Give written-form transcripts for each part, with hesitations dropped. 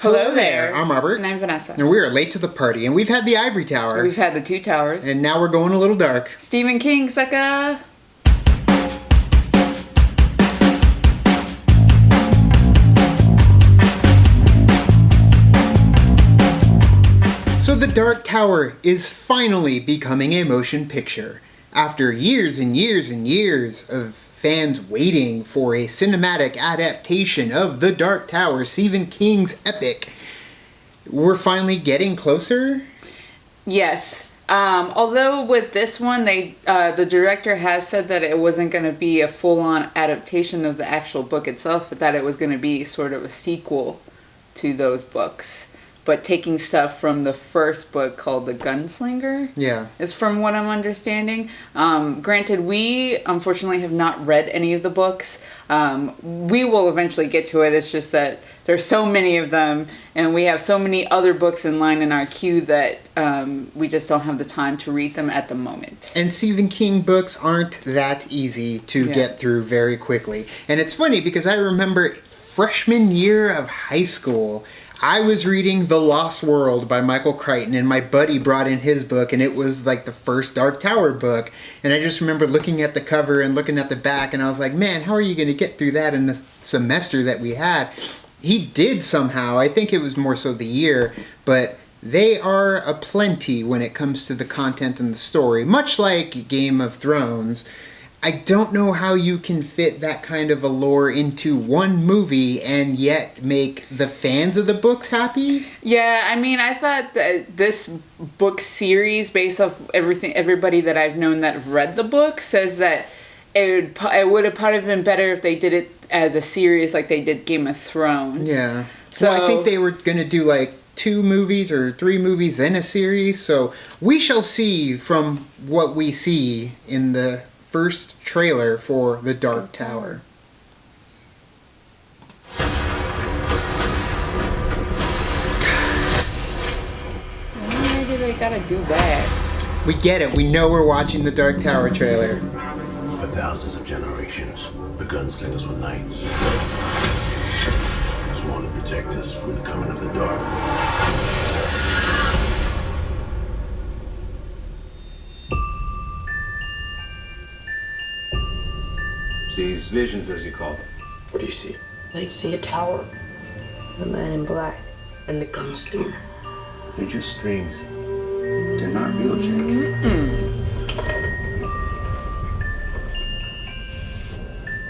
Hello there. I'm Robert. And I'm Vanessa. And we are late to the party. And we've had the Ivory Tower. We've had the two towers. And now we're going a little dark. Stephen King, sucker. So the Dark Tower is finally becoming a motion picture. After years and years and years of fans waiting for a cinematic adaptation of The Dark Tower, Stephen King's epic, we're finally getting closer? Yes. Although with this one, the director has said that it wasn't going to be a full-on adaptation of the actual book itself, but that it was going to be sort of a sequel to those books. But taking stuff from the first book called The Gunslinger. Yeah. Is from what I'm understanding. Granted, we unfortunately have not read any of the books. We will eventually get to it. It's just that there's so many of them, and we have so many other books in line in our queue that we just don't have the time to read them at the moment. And Stephen King books aren't that easy to get through very quickly. And it's funny because I remember freshman year of high school, I was reading The Lost World by Michael Crichton, and my buddy brought in his book, and it was like the first Dark Tower book. And I just remember looking at the cover and looking at the back, and I was like, man, how are you going to get through that in the semester that we had? He did somehow. I think it was more so the year, but they are aplenty when it comes to the content and the story, much like Game of Thrones. I don't know how you can fit that kind of a lore into one movie and yet make the fans of the books happy. Yeah, I mean, I thought that this book series, based off everybody that I've known that have read the book, says that it would have probably been better if they did it as a series like they did Game of Thrones. Yeah. So I think they were going to do like 2 movies or 3 movies in a series. So we shall see from what we see in the first trailer for The Dark Tower. Why do they gotta do that? We get it. We know we're watching the Dark Tower trailer. For thousands of generations, the gunslingers were knights, sworn to protect us from the coming of the dark. These visions, as you call them. What do you see? I see a tower, the man in black, and the gunslinger. They're just dreams. They're not real, Jake.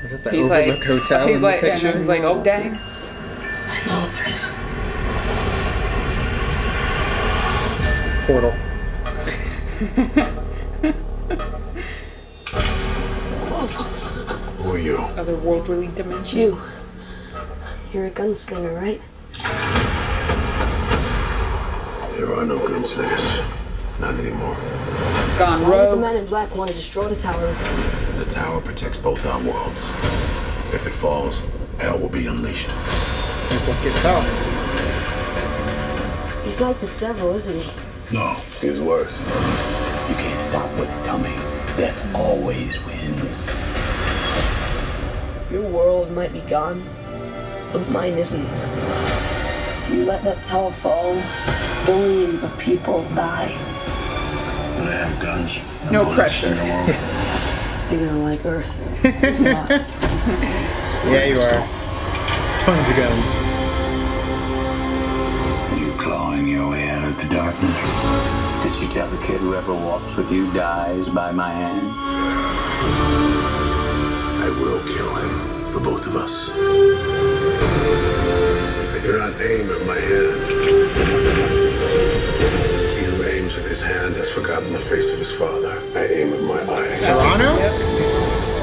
Is that the Overlook Hotel in the picture? He's like, oh dang. I know this. Portal. Who are you? Otherworldly dimension. You're a gunslinger, right? There are no gunslingers. Not anymore. Gone Why does the rogue. man in black want to destroy the tower? The tower protects both our worlds. If it falls, hell will be unleashed. What gets out? He's like the devil, isn't he? No, he's worse. You can't stop what's coming. Death always wins. Your world might be gone, but mine isn't. You let that tower fall, billions of people die. But I have guns. and No bullets pressure. in the world. You're gonna like Earth. Yeah, you are. Tons of guns. Are you clawing your way out of the darkness? Did you tell the kid whoever walks with you dies by my hand? I will kill him for both of us. I do not aim at my hand. He who aims with his hand has forgotten the face of his father. I aim with my eyes. Serrano?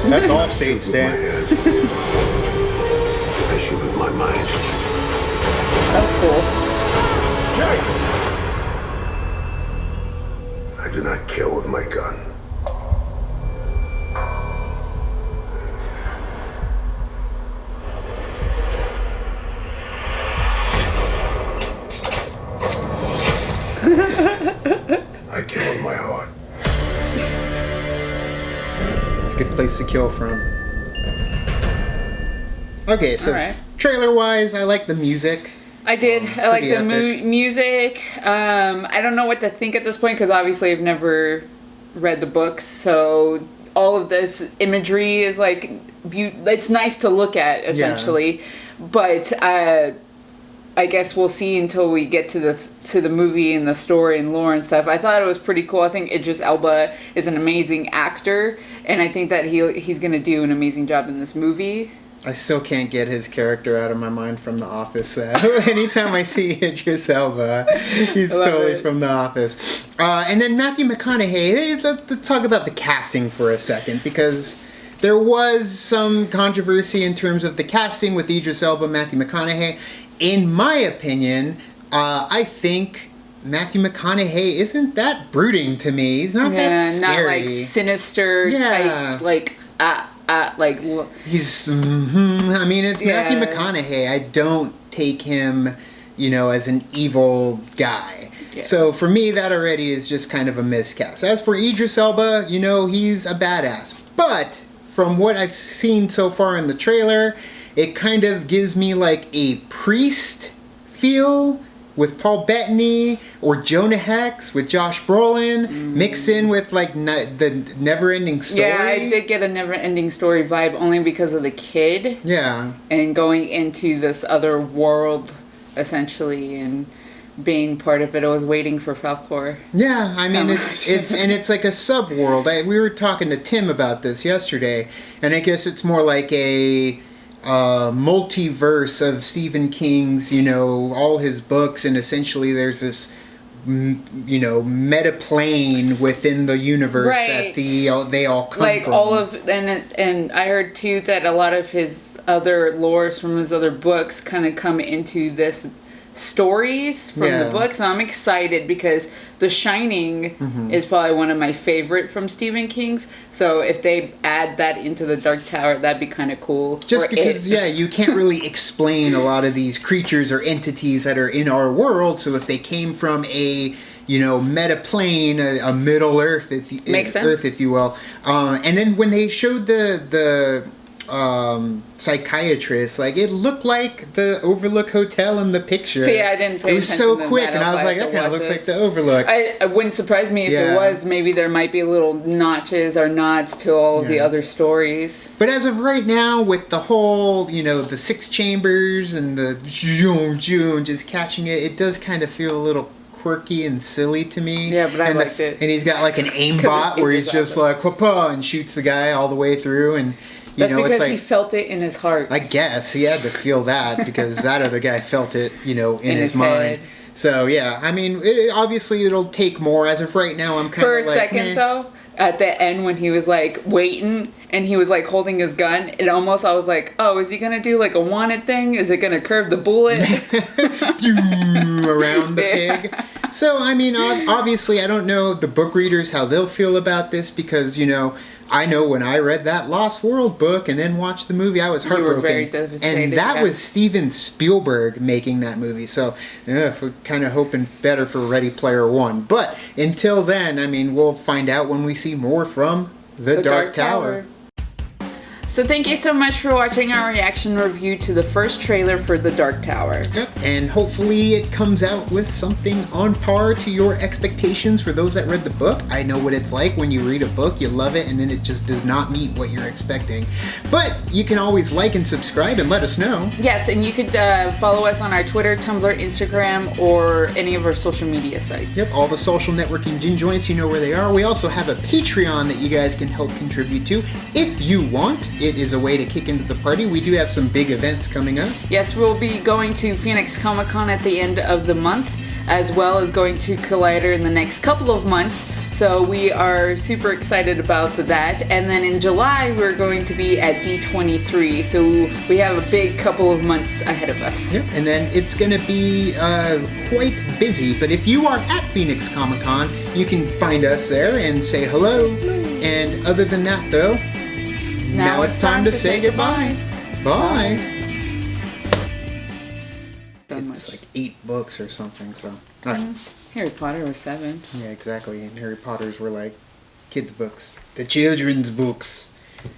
That's all state Shoot with my stand. hand. I shoot with my mind. That's cool. I do not kill with my gun. I kill with my heart. It's a good place to kill from. Okay, so Alright. trailer-wise, I like the music. I did. I like Pretty the epic. music. I don't know what to think at this point because obviously I've never read the books, so all of this imagery is like it's nice to look at essentially, but I guess we'll see until we get to the movie and the story and lore and stuff. I thought it was pretty cool. I think Idris Elba is an amazing actor, and I think that he's gonna do an amazing job in this movie. I still can't get his character out of my mind from The Office. Anytime I see Idris Elba, he's totally from The Office. And then Matthew McConaughey. Let's talk about the casting for a second, because there was some controversy in terms of the casting with Idris Elba, Matthew McConaughey. In my opinion, I think Matthew McConaughey isn't that brooding to me. He's not that scary. Not like sinister type, like he's. I mean, it's Matthew McConaughey. I don't take him, as an evil guy. Yeah. So for me, that already is just kind of a miscast. As for Idris Elba, he's a badass. But from what I've seen so far in the trailer, it kind of gives me like a priest feel with Paul Bettany, or Jonah Hex with Josh Brolin, mixed in with like the Never-Ending Story. Yeah, I did get a Never-Ending Story vibe only because of the kid. Yeah. And going into this other world, essentially, and being part of it. I was waiting for Falcor. Yeah, I mean, it's like a sub-world. We were talking to Tim about this yesterday, and I guess it's more like a multiverse of Stephen King's, all his books, and essentially there's this, meta plane within the universe that they all come like from. All of, and I heard too that a lot of his other lores from his other books kind of come into this stories from the books, and I'm excited because The Shining is probably one of my favorite from Stephen King's, so if they add that into the Dark Tower, that'd be kind of cool. Just because you can't really explain a lot of these creatures or entities that are in our world, so if they came from a meta plane, a Middle Earth, if you will, and then when they showed the psychiatrist, like it looked like the Overlook Hotel in the picture. See, I didn't pay attention. It was so to quick, that. and I was like, that kind of looks like the Overlook. It wouldn't surprise me if it was. Maybe there might be little notches or nods to all of the other stories. But as of right now, with the whole, the 6 chambers and the just catching it, it does kind of feel a little quirky and silly to me. Yeah, but I liked it. And he's got like an aimbot where he's just like, "Papa," and shoots the guy all the way through, and that's because it's like, he felt it in his heart. I guess he had to feel that because that other guy felt it, in his mind. Head. So yeah, I mean, obviously it'll take more. As of right now, I'm kind For of a like, second though, at the end when he was like waiting and he was like holding his gun, I was like, oh, is he gonna do like a wanted thing? Is it gonna curve the bullet around the pig? So I mean, obviously, I don't know the book readers how they'll feel about this because I know when I read that Lost World book and then watched the movie, I was heartbroken. You were very devastated. And that was Steven Spielberg making that movie. So, we're kind of hoping better for Ready Player One. But until then, I mean, we'll find out when we see more from The Dark Tower. So thank you so much for watching our reaction review to the first trailer for The Dark Tower. Yep, and hopefully it comes out with something on par to your expectations for those that read the book. I know what it's like when you read a book, you love it, and then it just does not meet what you're expecting. But you can always like and subscribe and let us know. Yes, and you could follow us on our Twitter, Tumblr, Instagram, or any of our social media sites. Yep, all the social networking gin joints, you know where they are. We also have a Patreon that you guys can help contribute to if you want. It is a way to kick into the party. We do have some big events coming up. Yes, we'll be going to Phoenix Comic Con at the end of the month, as well as going to Collider in the next couple of months. So we are super excited about that. And then in July, we're going to be at D23. So we have a big couple of months ahead of us. Yep, and then it's going to be quite busy. But if you are at Phoenix Comic Con, you can find us there and say hello. And other than that, though, now it's time to say goodbye. Bye. It's like 8 books or something, so. All right. Harry Potter was 7. Yeah, exactly. And Harry Potter's were like kids' books. The children's books.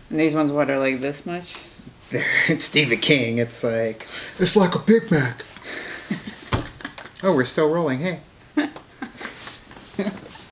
And these ones, what, are like this much? It's Stephen King. It's like a Big Mac. Oh, we're still rolling. Hey.